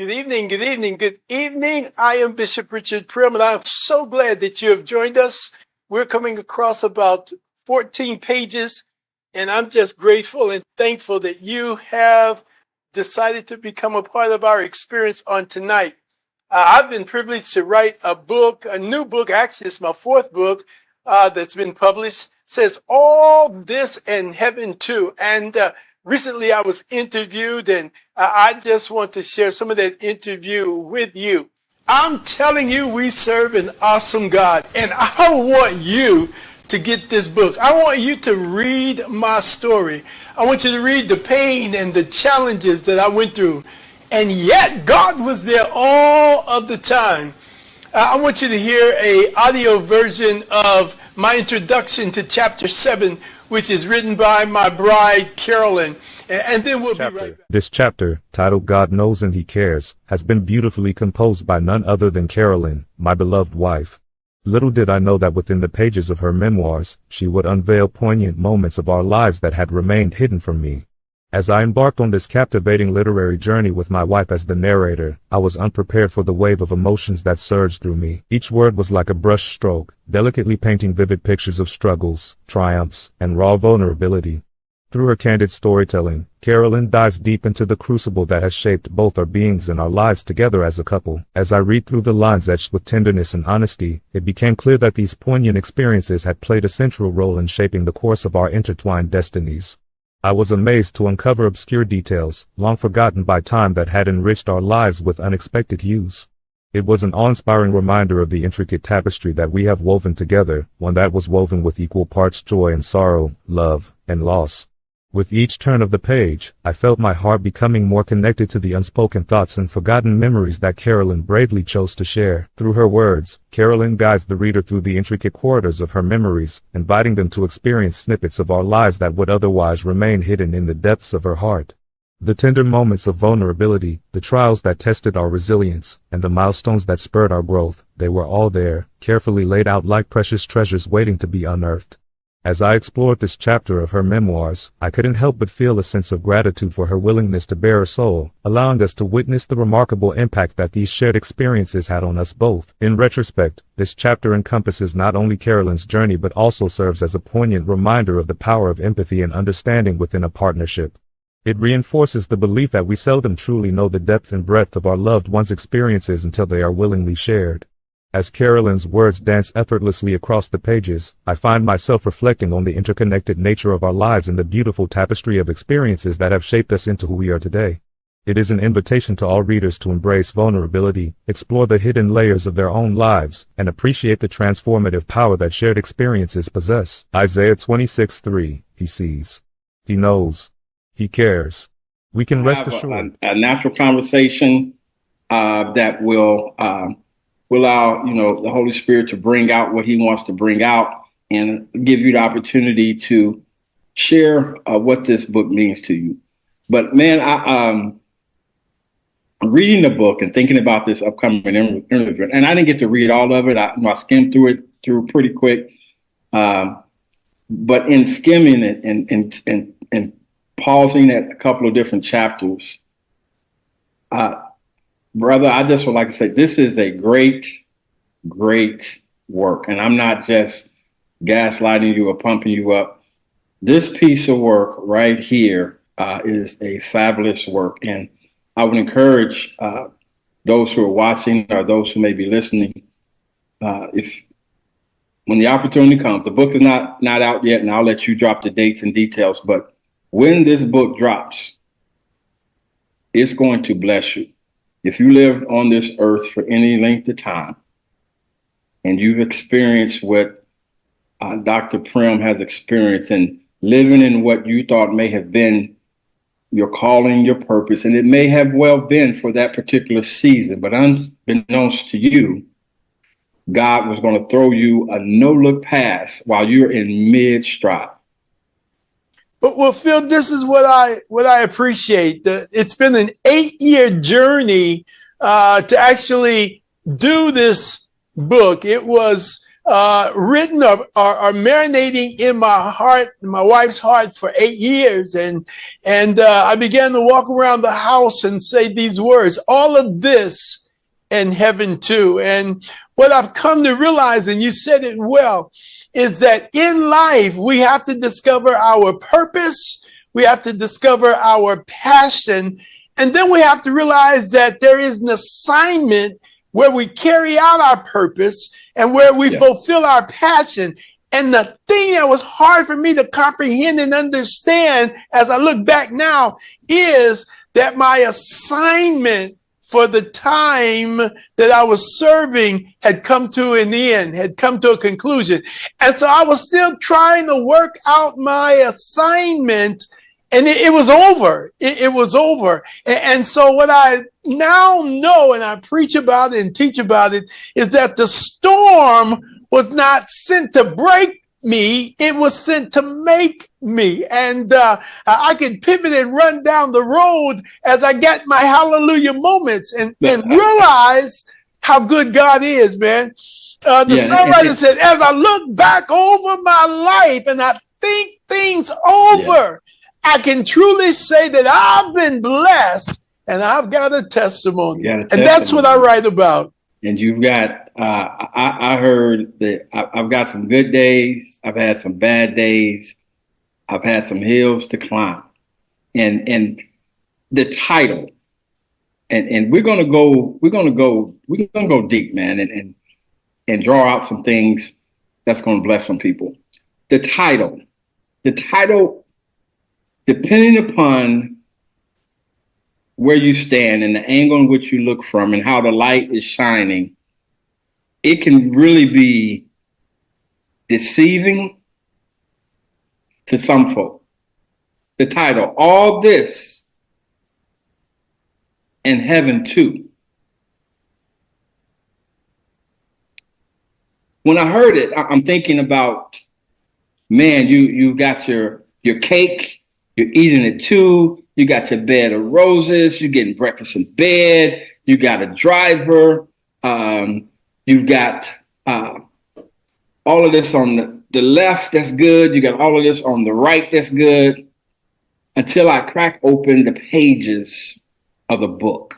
Good evening, good evening, good evening. I am Bishop Richard Prim, and I'm so glad that you have joined us. We're coming across about 14 pages, and I'm just grateful and thankful that you have decided to become a part of our experience on tonight. I've been privileged to write a new book. Actually, it's my fourth book that's been published. It says All This and Heaven Too. And recently I was interviewed, and I just want to share some of that interview with you. I'm telling you, we serve an awesome God, and I want you to get this book. I want you to read my story. I want you to read the pain and the challenges that I went through. And yet God was there all of the time. I want you to hear an audio version of my introduction to chapter 7, which is written by my bride, Carolyn. And then we'll be right back. This chapter, titled God Knows and He Cares, has been beautifully composed by none other than Carolyn, my beloved wife. Little did I know that within the pages of her memoirs, she would unveil poignant moments of our lives that had remained hidden from me. As I embarked on this captivating literary journey with my wife as the narrator, I was unprepared for the wave of emotions that surged through me. Each word was like a brush stroke, delicately painting vivid pictures of struggles, triumphs, and raw vulnerability. Through her candid storytelling, Carolyn dives deep into the crucible that has shaped both our beings and our lives together as a couple. As I read through the lines etched with tenderness and honesty, it became clear that these poignant experiences had played a central role in shaping the course of our intertwined destinies. I was amazed to uncover obscure details, long forgotten by time, that had enriched our lives with unexpected hues. It was an awe-inspiring reminder of the intricate tapestry that we have woven together, one that was woven with equal parts joy and sorrow, love and loss. With each turn of the page, I felt my heart becoming more connected to the unspoken thoughts and forgotten memories that Carolyn bravely chose to share. Through her words, Carolyn guides the reader through the intricate corridors of her memories, inviting them to experience snippets of our lives that would otherwise remain hidden in the depths of her heart. The tender moments of vulnerability, the trials that tested our resilience, and the milestones that spurred our growth, they were all there, carefully laid out like precious treasures waiting to be unearthed. As I explored this chapter of her memoirs, I couldn't help but feel a sense of gratitude for her willingness to bare her soul, allowing us to witness the remarkable impact that these shared experiences had on us both. In retrospect, this chapter encompasses not only Carolyn's journey but also serves as a poignant reminder of the power of empathy and understanding within a partnership. It reinforces the belief that we seldom truly know the depth and breadth of our loved ones' experiences until they are willingly shared. As Carolyn's words dance effortlessly across the pages, I find myself reflecting on the interconnected nature of our lives and the beautiful tapestry of experiences that have shaped us into who we are today. It is an invitation to all readers to embrace vulnerability, explore the hidden layers of their own lives, and appreciate the transformative power that shared experiences possess. Isaiah 26:3, He sees. He knows. He cares. We can rest assured. A natural conversation that will allow, the Holy Spirit to bring out what He wants to bring out and give you the opportunity to share what this book means to you. But man, reading the book and thinking about this upcoming interview, and I didn't get to read all of it. I skimmed through pretty quick. But in skimming it and pausing at a couple of different chapters, brother, I just would like to say this is a great, great work. And I'm not just gaslighting you or pumping you up. This piece of work right here is a fabulous work. And I would encourage those who are watching or those who may be listening, when the opportunity comes, the book is not out yet, and I'll let you drop the dates and details. But when this book drops, it's going to bless you. If you lived on this earth for any length of time and you've experienced what Dr. Prim has experienced and living in what you thought may have been your calling, your purpose, and it may have well been for that particular season, but unbeknownst to you, God was going to throw you a no-look pass while you're in mid-stride. Well, Phil, this is what I appreciate. It's been an 8-year journey to actually do this book. It was written or marinating in my heart, my wife's heart, for 8 years. And I began to walk around the house and say these words, all of this and heaven too. And what I've come to realize, and you said it well, is that in life, we have to discover our purpose. We have to discover our passion. And then we have to realize that there is an assignment where we carry out our purpose and where we fulfill our passion. And the thing that was hard for me to comprehend and understand as I look back now is that my assignment for the time that I was serving had come to an end, had come to a conclusion. And so I was still trying to work out my assignment, and it was over. It was over. And so what I now know, and I preach about it and teach about it, is that the storm was not sent to break me, it was sent to make me. And I can pivot and run down the road as I get my hallelujah moments and realize how good God is, man. The songwriter said, as I look back over my life and I think things over, I can truly say that I've been blessed and I've got a testimony. And that's what I write about. And you've got, I heard that I've got some good days. I've had some bad days. I've had some hills to climb. And the title, and we're gonna go deep, man, and draw out some things that's gonna bless some people. The title, depending upon where you stand and the angle in which you look from and how the light is shining, it can really be deceiving to some folk. The title, all this and heaven too. When I heard it, I'm thinking about, man, you got your cake, you're eating it too. You got your bed of roses. You're getting breakfast in bed. You got a driver. You've got all of this on the left. That's good. You got all of this on the right. That's good. Until I crack open the pages of the book.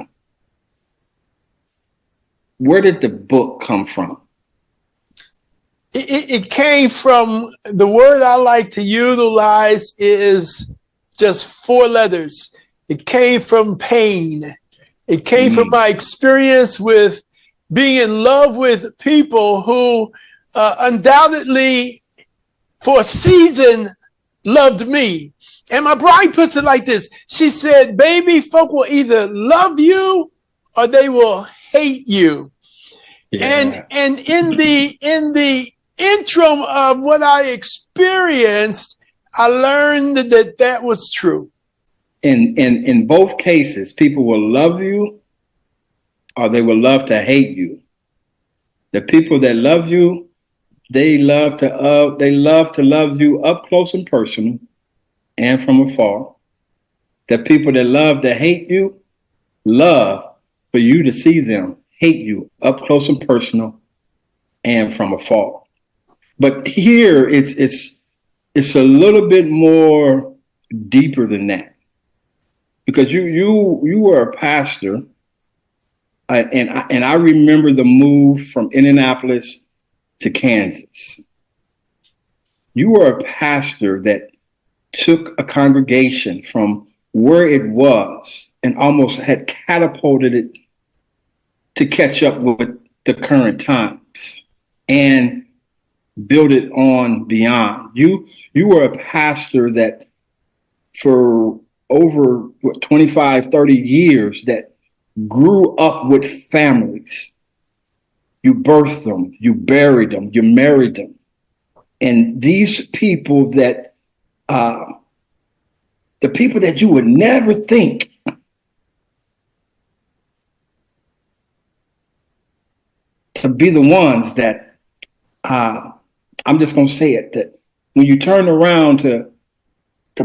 Where did the book come from? It came from, the word I like to utilize is just 4 letters. It came from pain. It came from my experience with being in love with people who undoubtedly for a season loved me. And my bride puts it like this. She said, baby, folk will either love you or they will hate you. Yeah. And in the interim of what I experienced, I learned that was true. In both cases, people will love you or they will love to hate you. The people that love you, they love to love you up close and personal and from afar. The people that love to hate you, love for you to see them hate you up close and personal and from afar. But here it's a little bit more deeper than that, because you were a pastor, and I remember the move from Indianapolis to Kansas. You were a pastor that took a congregation from where it was and almost had catapulted it to catch up with the current times and build it on beyond. You were a pastor that for over 25, 30 years that grew up with families. You birthed them, you buried them, you married them. And these people that, the people that you would never think to be the ones that, I'm just going to say it, that when you turn around to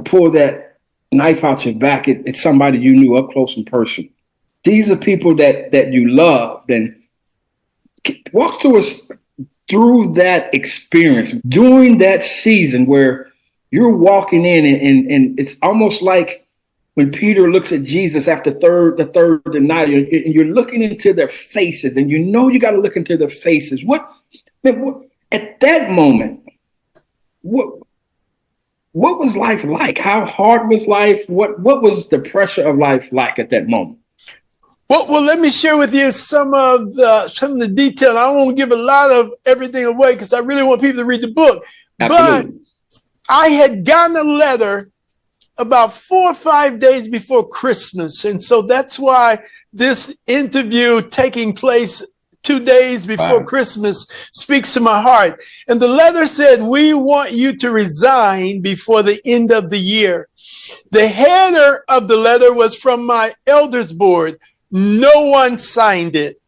pull that knife out your back, it's somebody you knew up close and personal. These are people that you loved. And walk through us through that experience, during that season where you're walking in and it's almost like when Peter looks at Jesus after the third night, and you're looking into their faces, and you know you got to look into their faces. What at that moment, what was life like? How hard was life? What was the pressure of life like at that moment? Well, let me share with you some of the detail. I won't give a lot of everything away because I really want people to read the book. Absolutely. But I had gotten a letter about 4 or 5 days before Christmas. And so that's why this interview taking place 2 days before Christmas speaks to my heart. And the letter said, we want you to resign before the end of the year. The header of the letter was from my elders board. No one signed it.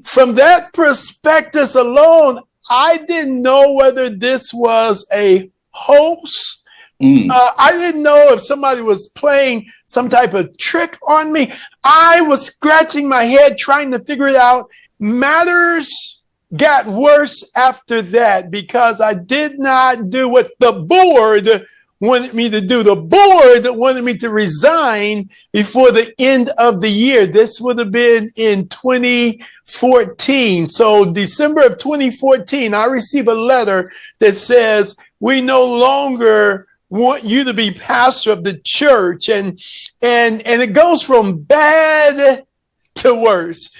From that prospectus alone, I didn't know whether this was a hoax. I didn't know if somebody was playing some type of trick on me. I was scratching my head trying to figure it out. Matters got worse after that because I did not do what the board wanted me to do. The board wanted me to resign before the end of the year. This would have been in 2014. So December of 2014, I received a letter that says, we no longer want you to be pastor of the church. And it goes from bad to worse.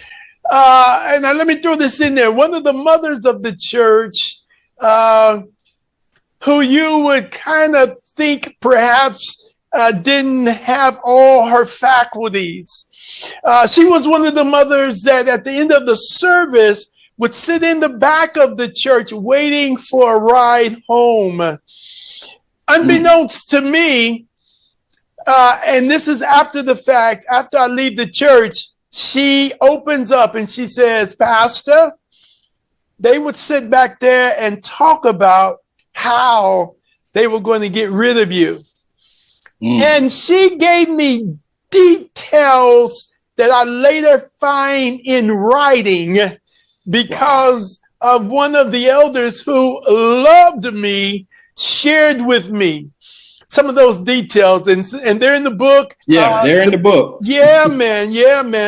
And now let me throw this in there. One of the mothers of the church, who you would kind of think perhaps didn't have all her faculties. She was one of the mothers that at the end of the service would sit in the back of the church waiting for a ride home. Unbeknownst to me, and this is after the fact, after I leave the church, she opens up and she says, Pastor, they would sit back there and talk about how they were going to get rid of you. And she gave me details that I later find in writing because of one of the elders who loved me shared with me some of those details, and they're in the book. Yeah, they're in the book. Yeah, man.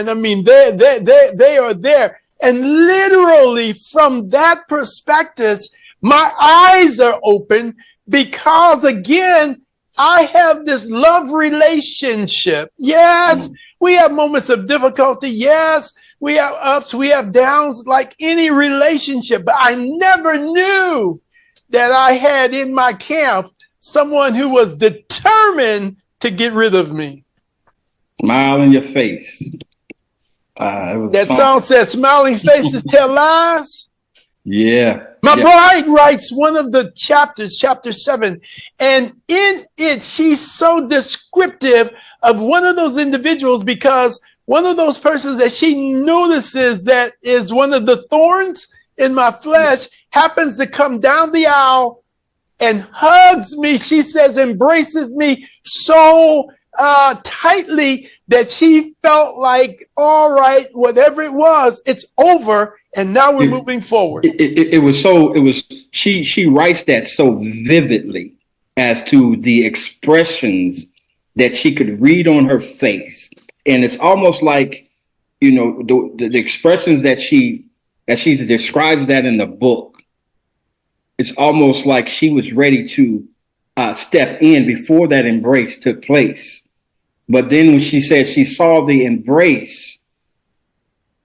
I mean, they are there. And literally from that perspective, my eyes are open because, again, I have this love relationship. Yes, we have moments of difficulty. Yes, we have ups, we have downs, like any relationship. But I never knew that I had in my camp someone who was determined to get rid of me. Smile in your face. That song says, smiling faces tell lies. Yeah. My bride writes one of the chapters, chapter 7, and in it, she's so descriptive of one of those individuals because one of those persons that she notices that is one of the thorns in my flesh happens to come down the aisle and hugs me. She says, embraces me so tightly that she felt like, all right, whatever it was, it's over. And now we're moving forward. She writes that so vividly as to the expressions that she could read on her face. And it's almost like, you know, the expressions that she describes that in the book. It's almost like she was ready to step in before that embrace took place. But then when she said she saw the embrace,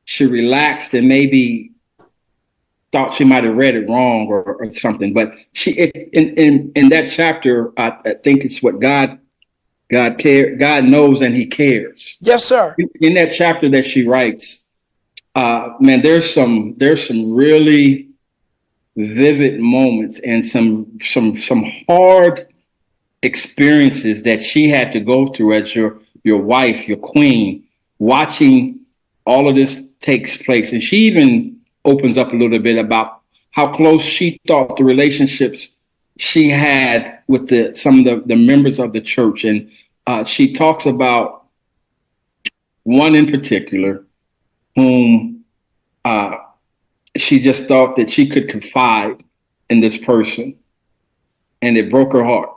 she relaxed and maybe thought she might have read it wrong or something. But in that chapter, I think it's what God knows and He cares. Yes, sir. In that chapter that she writes, man, there's some really vivid moments and some hard experiences that she had to go through as your wife, your queen, watching all of this takes place. And she even opens up a little bit about how close she thought the relationships she had with some of the members of the church. And she talks about one in particular whom she just thought that she could confide in this person, and it broke her heart.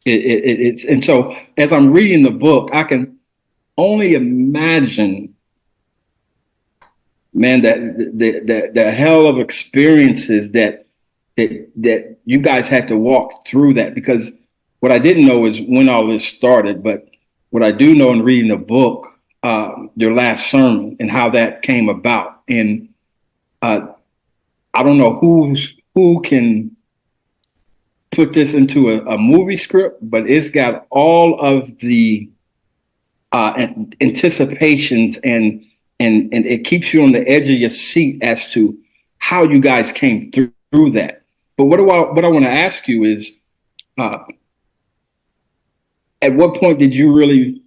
And so as I'm reading the book, I can only imagine, man, that the hell of experiences that you guys had to walk through that. Because what I didn't know is when all this started, but what I do know in reading the book, your last sermon and how that came about. And I don't know who can put this into a movie script, but it's got all of the anticipations and it keeps you on the edge of your seat as to how you guys came through that. But what I want to ask you is, at what point did you really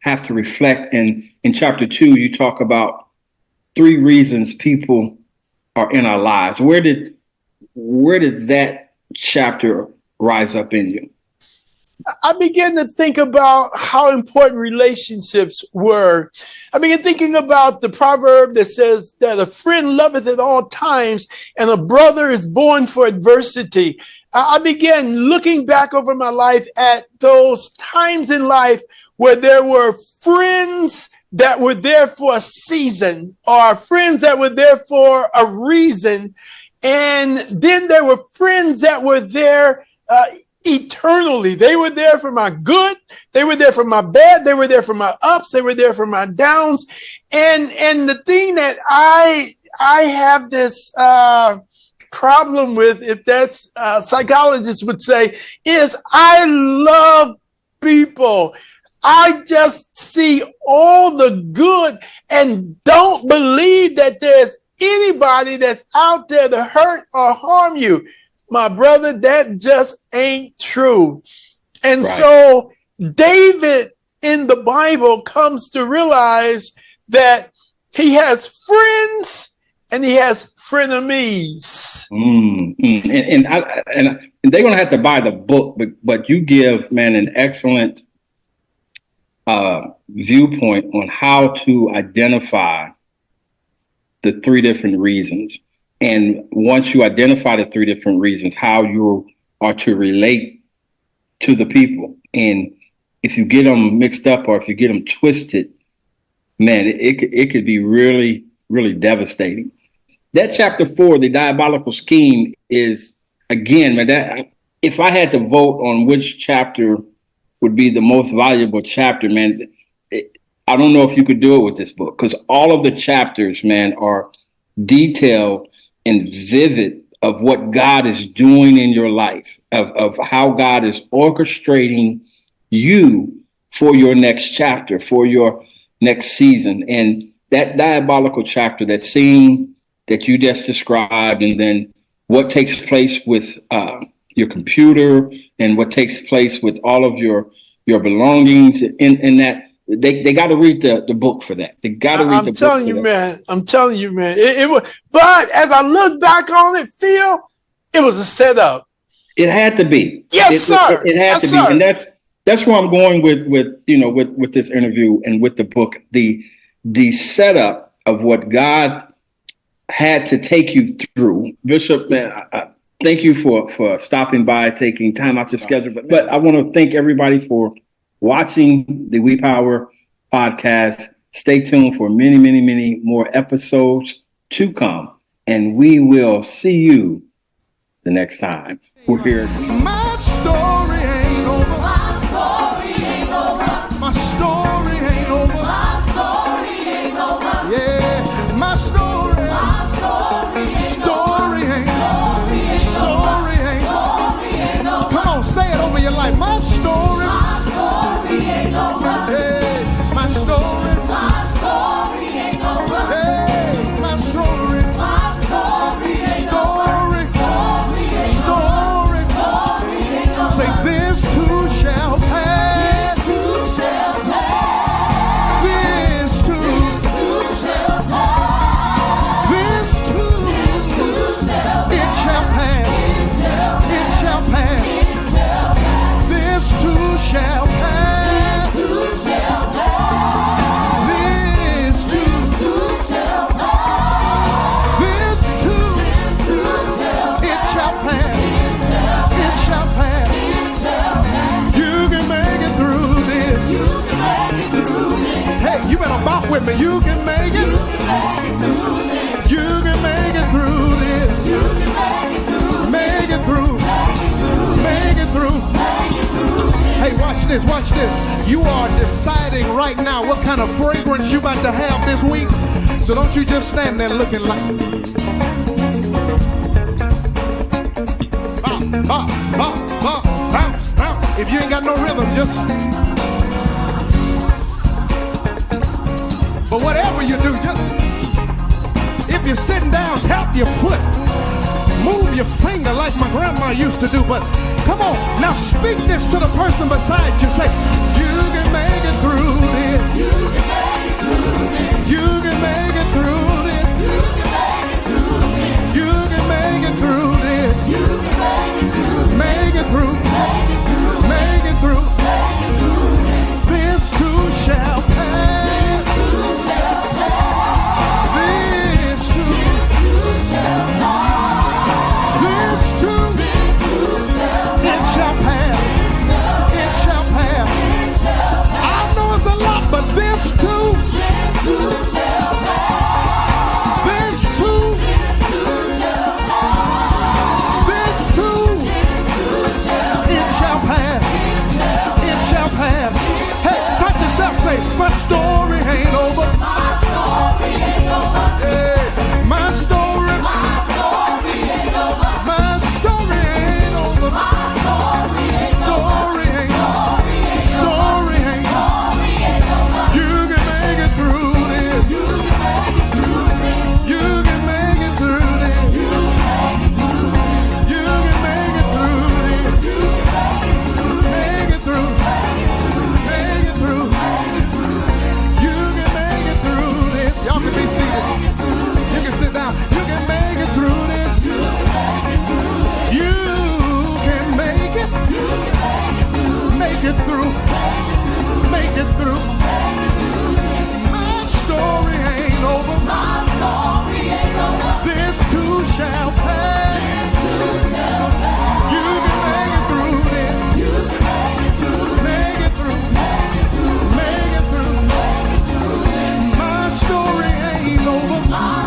have to reflect? And in chapter 2, you talk about 3 reasons people are in our lives. Where did that chapter rise up in you? I began to think about how important relationships were. I began thinking about the proverb that says that a friend loveth at all times and a brother is born for adversity. I began looking back over my life at those times in life where there were friends that were there for a season, or friends that were there for a reason. And then there were friends that were there eternally. They were there for my good. They were there for my bad. They were there for my ups. They were there for my downs. And the thing that I have this problem with, if that's psychologists would say, is I love people. I just see all the good and don't believe that there's anybody that's out there to hurt or harm you. My brother, that just ain't true. And Right. so David in the Bible comes to realize that he has friends and he has frenemies. And they're going to have to buy the book, but you give, man, an excellent viewpoint on how to identify the 3 different reasons. And once you identify the 3 different reasons, how you are to relate to the people. And if you get them mixed up or if you get them twisted, man, it could be really, really devastating. That chapter 4, the diabolical scheme, is, again, man, that if I had to vote on which chapter would be the most valuable chapter, man, I don't know if you could do it with this book, because all of the chapters, man, are detailed and vivid of what God is doing in your life, of how God is orchestrating you for your next chapter, for your next season. And that diabolical chapter, that scene that you just described, and then what takes place with your computer and what takes place with all of your belongings in that, they got to read the book for that. They got to read the book. I'm telling you, man. It was, but as I look back on it, Phil, it was a setup. It had to be. Yes, sir. It had to be, and that's where I'm going with this interview and with the book. The setup of what God had to take you through. Bishop, man, I thank you for stopping by, taking time out your schedule. But I want to thank everybody for watching the We Power podcast. Stay tuned for many, many, many more episodes to come. And we will see you the next time. We're here. My story ain't over. My story ain't over. My story ain't over. My story ain't over. Yeah, my story. My story ain't over. Story ain't over. Come on, say it over your life. My story. My story ain't over. Hey, my story. My story ain't over. Hey, my story. My story ain't over. Story. Say this too shall pass. This too shall pass. can make it. You can make it through this. Make it through. Make it through. Hey, watch this, watch this. You are deciding right now what kind of fragrance you about to have this week. So don't you just stand there looking like bounce, bounce. If you ain't got no rhythm, just. But whatever you do, just. If you're sitting down, tap your foot. Move your finger like my grandma used to do. But come on, now speak this to the person beside you. Say, you can make it through this. You can make it through this. You can make it through this. Make it through. Make it through. This too shall pass. This too shall pass. This too, it shall pass. It shall pass. I know it's a lot, but this too. This too. This too. It shall pass. It shall pass. Hey, touch yourself, say, my story ain't over. Hey, my story. My story ain't over. Story ain't. Story ain't. You can make it through this. You can make it through this. You can make it through this. Make it through. Make it through. You can make it through this. Y'all can be seated. You can sit down. You can make it through this. You can make it. Make it through. Make it through. My story ain't over. This too shall pass. You can make it through this. Make it through. Make it through. My story ain't over.